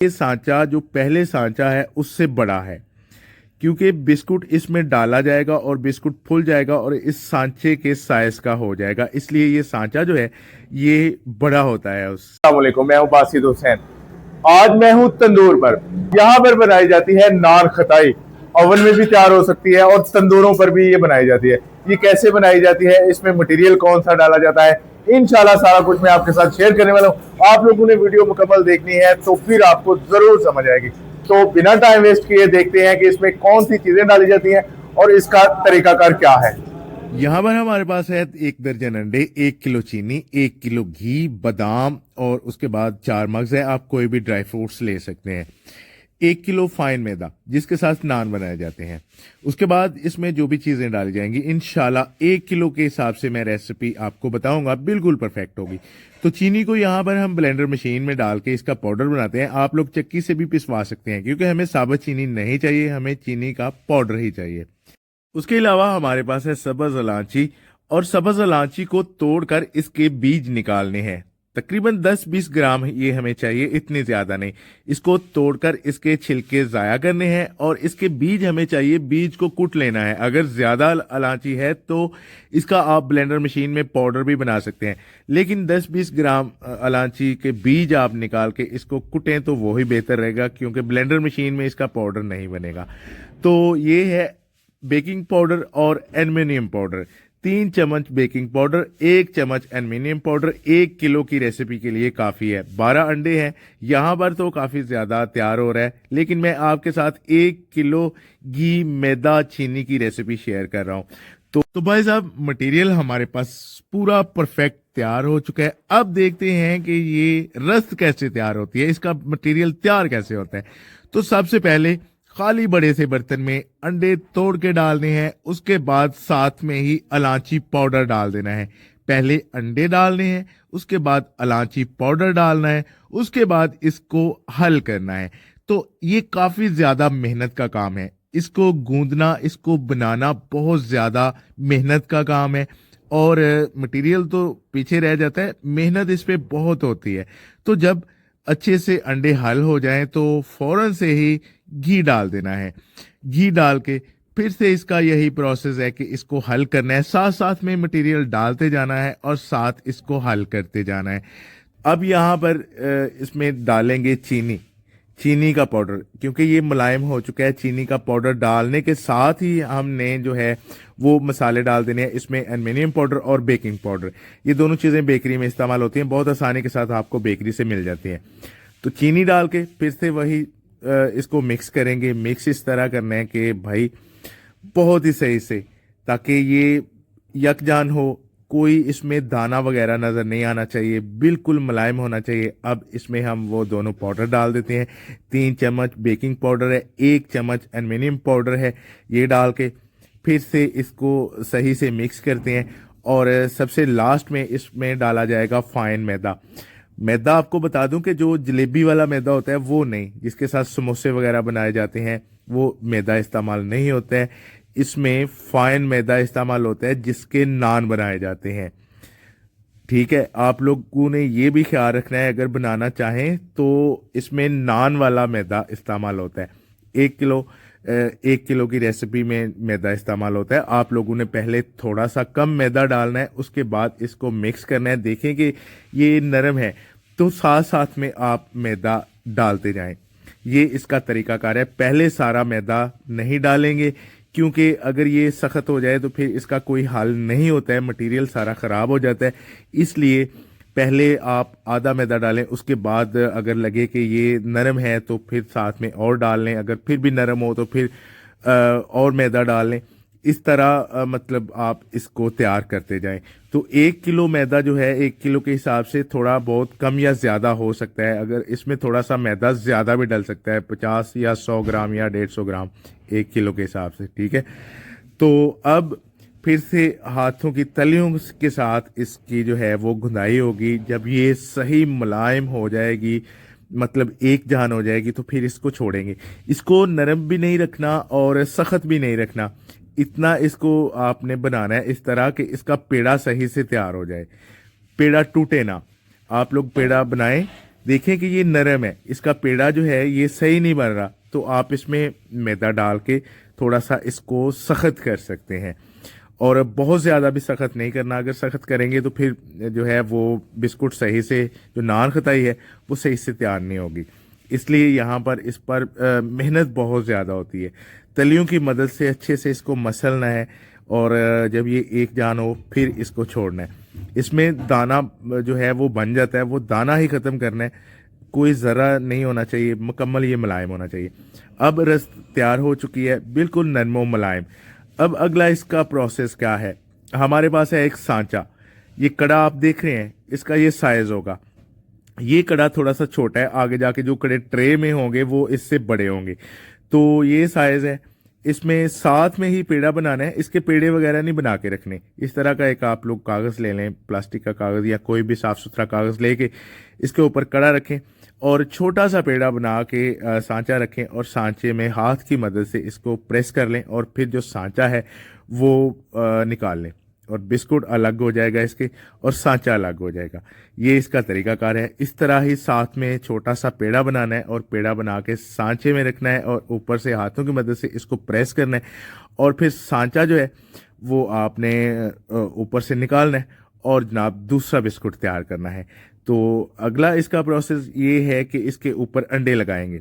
ये सांचा जो पहले सांचा है उससे बड़ा है, क्योंकि बिस्कुट इसमें डाला जाएगा और बिस्कुट फूल जाएगा और इस सांचे के साइज का हो जाएगा, इसलिए ये सांचा जो है ये बड़ा होता है। अस्सलामुअलैकुम, मैं हूं बासित हुसैन। आज मैं हूं तंदूर पर। यहाँ पर बनाई जाती है नान खताई। ओवन में भी तैयार हो सकती है और तंदूरों पर भी ये बनाई जाती है। ये कैसे बनाई जाती है, इसमें मटेरियल कौन सा डाला जाता है, इंशाल्लाह सारा कुछ मैं आपके साथ शेयर करने वाला हूँ। आप लोगों ने वीडियो मुकम्मल देखनी है तो फिर आपको जरूर समझ आएगी। तो बिना टाइम वेस्ट किए देखते हैं कि इसमें कौन सी चीजें डाली जाती हैं और इसका तरीकाकार क्या है। यहाँ पर हमारे पास है 1 दर्जन अंडे, 1 किलो चीनी, 1 किलो घी, बादाम और उसके बाद 4 मग्ज है। आप कोई भी ड्राई फ्रूट्स ले सकते हैं। 1 किलो फाइन मैदा जिसके साथ नान बनाए जाते हैं। उसके बाद इसमें जो भी चीज़ें डाली जाएंगी इंशाल्लाह 1 किलो के हिसाब से मैं रेसिपी आपको बताऊंगा, बिल्कुल परफेक्ट होगी। तो चीनी को यहाँ पर हम ब्लेंडर मशीन में डाल के इसका पाउडर बनाते हैं। आप लोग चक्की से भी पिसवा सकते हैं, क्योंकि हमें साबुत चीनी नहीं चाहिए, हमें चीनी का पाउडर ही चाहिए। उसके अलावा हमारे पास है सब्ज इलायची, और सब्ज इलायची को तोड़कर इसके बीज निकालने हैं। तकरीबन 10-20 ग्राम ये हमें चाहिए, इतनी ज्यादा नहीं। इसको तोड़कर इसके छिलके जाया करने हैं और इसके बीज हमें चाहिए, बीज को कूट लेना है। अगर ज्यादा इलायची है तो इसका आप ब्लेंडर मशीन में पाउडर भी बना सकते हैं, लेकिन 10-20 ग्राम इलायची के बीज आप निकाल के इसको कुटें तो वो ही बेहतर रहेगा, क्योंकि ब्लेंडर मशीन में इसका पाउडर नहीं बनेगा। तो ये है बेकिंग पाउडर और एल्युमिनियम पाउडर। 3 चम्मच बेकिंग पाउडर, 1 चम्मच एल्युमिनियम पाउडर 1 किलो की रेसिपी के लिए काफ़ी है। 12 अंडे हैं। यहाँ पर तो काफ़ी ज़्यादा तैयार हो रहा है, लेकिन मैं आपके साथ 1 किलो घी, मैदा, चीनी की रेसिपी शेयर कर रहा हूँ। तो भाई साहब, मटेरियल हमारे पास पूरा परफेक्ट तैयार हो चुका है। अब देखते हैं कि ये रस कैसे तैयार होती है, इसका मटेरियल तैयार कैसे होता है। तो सबसे पहले खाली बड़े से बर्तन में अंडे तोड़ के डालने हैं। उसके बाद साथ में ही इलायची पाउडर डाल देना है। पहले अंडे डालने हैं, उसके बाद इलायची पाउडर डालना है, उसके बाद इसको हल करना है। तो ये काफी ज्यादा मेहनत का काम है। इसको गूंदना, इसको बनाना बहुत ज्यादा मेहनत का काम है, और मटेरियल तो पीछे रह जाता है, मेहनत इस पे बहुत होती है। तो जब अच्छे से अंडे हल हो जाएं तो फौरन से ही घी डाल देना है। घी डाल के फिर से इसका यही प्रोसेस है कि इसको हल करना है, साथ साथ में मटेरियल डालते जाना है और साथ इसको हल करते जाना है। अब यहाँ पर इसमें डालेंगे चीनी का पाउडर, क्योंकि ये मुलायम हो चुका है। चीनी का पाउडर डालने के साथ ही हमने जो है वो मसाले डाल देने हैं। इसमें एल्युमिनियम पाउडर और बेकिंग पाउडर, ये दोनों चीज़ें बेकरी में इस्तेमाल होती हैं, बहुत आसानी के साथ आपको बेकरी से मिल जाती हैं। तो चीनी डाल के फिर से वही इसको मिक्स करेंगे। मिक्स इस तरह करना है कि भाई बहुत ही सही से, ताकि ये यकजान हो, कोई इसमें दाना वगैरह नज़र नहीं आना चाहिए, बिल्कुल मुलायम होना चाहिए। अब इसमें हम वो दोनों पाउडर डाल देते हैं। 3 चम्मच बेकिंग पाउडर है, 1 चम्मच एल्युमिनियम पाउडर है, ये डाल के फिर से इसको सही से मिक्स करते हैं। और सबसे लास्ट में इसमें डाला जाएगा फाइन मैदा। मैदा आपको बता दूं कि जो जलेबी वाला मैदा होता है वो नहीं, जिसके साथ समोसे वगैरह बनाए जाते हैं, वो मैदा इस्तेमाल नहीं होता है। इसमें फाइन मैदा इस्तेमाल होता है जिसके नान बनाए जाते हैं। ठीक है, आप लोगों ने ये भी ख्याल रखना है, अगर बनाना चाहें तो इसमें नान वाला मैदा इस्तेमाल होता है। 1 किलो की रेसिपी में मैदा इस्तेमाल होता है। आप लोगों ने पहले थोड़ा सा कम मैदा डालना है, उसके बाद इसको मिक्स करना है। देखें कि ये नरम है तो साथ साथ में आप मैदा डालते जाएं। ये इसका तरीकाकार है। पहले सारा मैदा नहीं डालेंगे, क्योंकि अगर ये सख्त हो जाए तो फिर इसका कोई हल नहीं होता है, मटेरियल सारा ख़राब हो जाता है। इसलिए पहले आप आधा मैदा डालें, उसके बाद अगर लगे कि ये नरम है तो फिर साथ में और डाल लें, अगर फिर भी नरम हो तो फिर और मैदा डाल लें। इस तरह मतलब आप इसको तैयार करते जाएं। तो 1 किलो मैदा जो है 1 किलो के हिसाब से थोड़ा बहुत कम या ज़्यादा हो सकता है। अगर इसमें थोड़ा सा मैदा ज़्यादा भी डल सकता है, 50 या 100 ग्राम या 150 ग्राम 1 किलो के हिसाब से। ठीक है, तो अब फिर से हाथों की तलियों के साथ इसकी जो है वो गुंदाई होगी। जब ये सही मुलायम हो जाएगी, मतलब एक जहान हो जाएगी, तो फिर इसको छोड़ेंगे। इसको नरम भी नहीं रखना और सख्त भी नहीं रखना, इतना इसको आपने बनाना है इस तरह कि इसका पेड़ा सही से तैयार हो जाए, पेड़ा टूटे ना। आप लोग पेड़ा बनाएं देखें कि ये नरम है, इसका पेड़ा जो है ये सही नहीं बन रहा, तो आप इसमें मैदा डाल के थोड़ा सा इसको सख्त कर सकते हैं। और बहुत ज़्यादा भी सख्त नहीं करना, अगर सख्त करेंगे तो फिर जो है वो बिस्कुट सही से, जो नान खताई है वो सही से तैयार नहीं होगी। इसलिए यहाँ पर इस पर मेहनत बहुत ज़्यादा होती है। तलियों की मदद से अच्छे से इसको मसलना है, और जब ये एक जान हो फिर इसको छोड़ना है। इसमें दाना जो है वो बन जाता है, वो दाना ही ख़त्म करना है, कोई ज़रा नहीं होना चाहिए, मुकम्मल ये मुलायम होना चाहिए। अब रस तैयार हो चुकी है, बिल्कुल नरम व मुलायम। अब अगला इसका प्रोसेस क्या है, हमारे पास है एक सांचा। ये कड़ा आप देख रहे हैं, इसका ये साइज़ होगा। ये कड़ा थोड़ा सा छोटा है, आगे जाके जो कड़े ट्रे में होंगे वो इससे बड़े होंगे। तो ये साइज़ है। इसमें साथ में ही पेड़ा बनाना है, इसके पेड़े वगैरह नहीं बना के रखने। इस तरह का एक आप लोग कागज़ ले लें, प्लास्टिक का कागज़ या कोई भी साफ़ सुथरा कागज़ लेके इसके ऊपर कड़ा रखें और छोटा सा पेड़ा बना के सांचा रखें, और सांचे में हाथ की मदद से इसको प्रेस कर लें, और फिर जो सांचा है वो निकाल लें, और बिस्कुट अलग हो जाएगा इसके, और सांचा अलग हो जाएगा। ये इसका तरीकाकार है। इस तरह ही साथ में छोटा सा पेड़ा बनाना है, और पेड़ा बना के सांचे में रखना है, और ऊपर से हाथों की मदद से इसको प्रेस करना है, और फिर सांचा जो है वो आपने ऊपर से निकालना है, और जनाब दूसरा बिस्कुट तैयार करना है। तो अगला इसका प्रोसेस ये है कि इसके ऊपर अंडे लगाएंगे।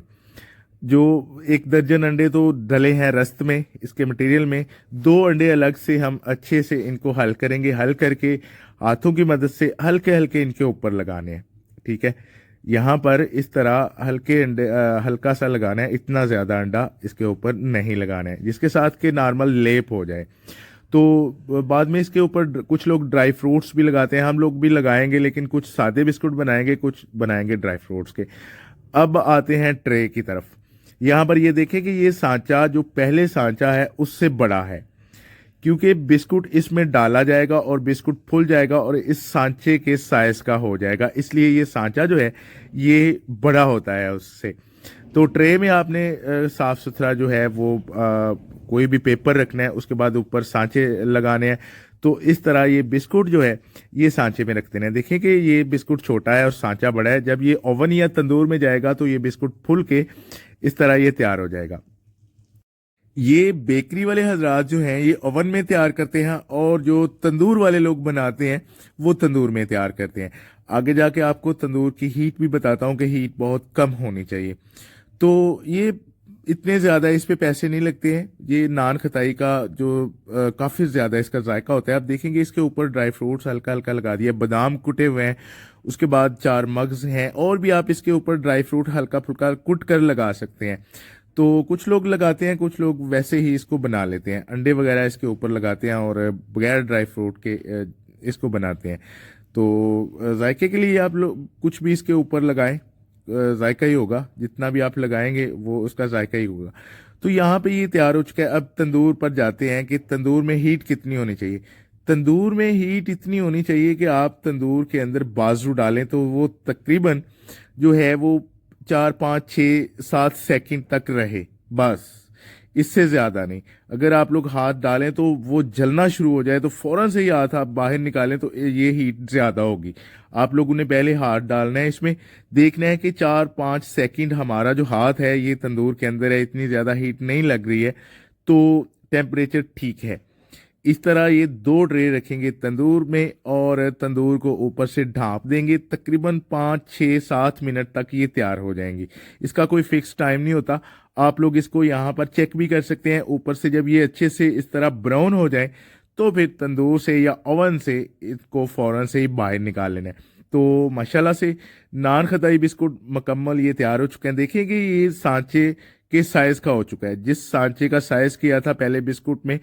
जो 1 दर्जन अंडे तो डले हैं रस्त में, इसके मटेरियल में 2 अंडे अलग से हम अच्छे से इनको हल करेंगे। हल करके हाथों की मदद से हल्के हल्के इनके ऊपर लगाने हैं। ठीक है, यहाँ पर इस तरह हल्के अंडे हल्का सा लगाना है, इतना ज़्यादा अंडा इसके ऊपर नहीं लगाना है, जिसके साथ के नॉर्मल लेप हो जाए। तो बाद में इसके ऊपर कुछ लोग ड्राई फ्रूट्स भी लगाते हैं, हम लोग भी लगाएंगे, लेकिन कुछ सादे बिस्कुट बनाएंगे, कुछ बनाएंगे ड्राई फ्रूट्स के। अब आते हैं ट्रे की तरफ। यहाँ पर ये देखें कि ये सांचा जो पहले सांचा है उससे बड़ा है, क्योंकि बिस्कुट इसमें डाला जाएगा और बिस्कुट फूल जाएगा और इस सांचे के साइज का हो जाएगा, इसलिए ये सांचा जो है ये बड़ा होता है उससे। तो ट्रे में आपने साफ सुथरा जो है वो कोई भी पेपर रखना है, उसके बाद ऊपर सांचे लगाने हैं। तो इस तरह ये बिस्कुट जो है ये सांचे में रख देना है। देखिए कि ये बिस्कुट छोटा है और सांचा बड़ा है, जब ये ओवन या तंदूर में जाएगा तो ये बिस्कुट फूल के इस तरह ये तैयार हो जाएगा। ये बेकरी वाले हजरात जो हैं ये ओवन में तैयार करते हैं, और जो तंदूर वाले लोग बनाते हैं वो तंदूर में तैयार करते हैं। आगे जाके आपको तंदूर की हीट भी बताता हूँ कि हीट बहुत कम होनी चाहिए। तो ये इतने ज़्यादा इस पे पैसे नहीं लगते हैं। ये नान खताई का जो काफ़ी ज़्यादा इसका जायका होता है। आप देखेंगे इसके ऊपर ड्राई फ्रूट्स हल्का हल्का लगा दिया, बादाम कुटे हुए हैं, उसके बाद 4 मग्स हैं, और भी आप इसके ऊपर ड्राई फ्रूट हल्का फुल्का कुट कर लगा सकते हैं। तो कुछ लोग लगाते हैं, कुछ लोग वैसे ही इसको बना लेते हैं, अंडे वगैरह इसके ऊपर लगाते हैं और बगैर ड्राई फ्रूट के इसको बनाते हैं। तो जायके के लिए आप लोग कुछ भी इसके ऊपर लगाएं, जायका ही होगा, जितना भी आप लगाएंगे वो उसका जायका ही होगा। तो यहाँ पे ये तैयार हो चुका है। अब तंदूर पर जाते हैं कि तंदूर में हीट कितनी होनी चाहिए। तंदूर में हीट इतनी होनी चाहिए कि आप तंदूर के अंदर बाजू डालें तो वो तकरीबन जो है वो 4 5 6 7 सेकंड तक रहे, बस, इससे ज़्यादा नहीं। अगर आप लोग हाथ डालें तो वो जलना शुरू हो जाए तो फ़ौरन से ही हाथ आप बाहर निकालें, तो ये हीट ज़्यादा होगी। आप लोगों ने पहले हाथ डालना है, इसमें देखना है कि 4 5 सेकंड हमारा जो हाथ है ये तंदूर के अंदर है, इतनी ज़्यादा हीट नहीं लग रही है, तो टेम्परेचर ठीक है। इस तरह ये 2 ट्रे रखेंगे तंदूर में, और तंदूर को ऊपर से ढाँप देंगे। तकरीबन 5 6 7 मिनट तक ये तैयार हो जाएंगी। इसका कोई फिक्स टाइम नहीं होता। आप लोग इसको यहाँ पर चेक भी कर सकते हैं ऊपर से। जब ये अच्छे से इस तरह ब्राउन हो जाए तो फिर तंदूर से या ओवन से इसको फ़ौरन से ही बाहर निकाल लेना है। तो माशाल्लाह से नान खताई बिस्कुट मुकम्मल ये तैयार हो चुके हैं। देखिए कि ये सांचे के साइज़ का हो चुका है। जिस सांचे का साइज़ किया था पहले बिस्कुट में,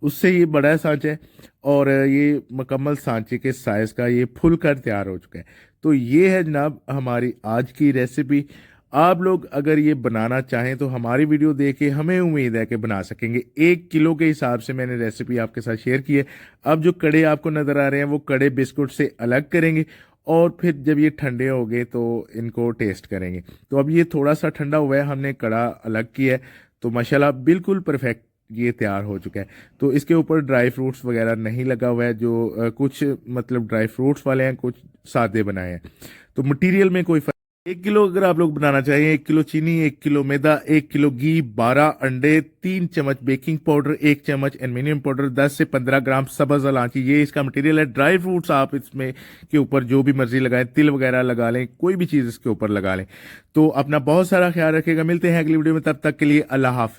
उससे ये बड़ा सांचा है, और ये मुकम्मल सांचे के साइज़ का ये फुल कर तैयार हो चुका है। तो ये है जनाब हमारी आज की रेसिपी। आप लोग अगर ये बनाना चाहें तो हमारी वीडियो देख के हमें उम्मीद है कि बना सकेंगे। 1 किलो के हिसाब से मैंने रेसिपी आपके साथ शेयर की है। अब जो कड़े आपको नज़र आ रहे हैं वो कड़े बिस्कुट से अलग करेंगे, और फिर जब ये ठंडे हो गए तो इनको टेस्ट करेंगे। तो अब ये थोड़ा सा ठंडा हुआ है, हमने कड़ा अलग किया है, तो माशाल्लाह बिल्कुल परफेक्ट ये तैयार हो चुका है। तो इसके ऊपर ड्राई फ्रूट्स वगैरह नहीं लगा हुआ है, जो कुछ मतलब ड्राई फ्रूट्स वाले हैं, कुछ सादे बनाए हैं। तो मटेरियल में कोई 1 किलो अगर आप लोग बनाना चाहिए, 1 किलो चीनी, 1 किलो मैदा, 1 किलो घी, 12 अंडे, 3 चम्मच बेकिंग पाउडर, 1 चम्मच एल्युमिनियम पाउडर, 10 से 15 ग्राम सब्ज इलायची, ये इसका मटेरियल है। ड्राई फ्रूट्स आप इसमें के ऊपर जो भी मर्जी लगाएं, तिल वगैरह लगा लें, कोई भी चीज़ इसके ऊपर लगा लें। तो अपना बहुत सारा ख्याल रखिएगा, मिलते हैं अगली वीडियो में, तब तक के लिए अल्लाह हाफिज।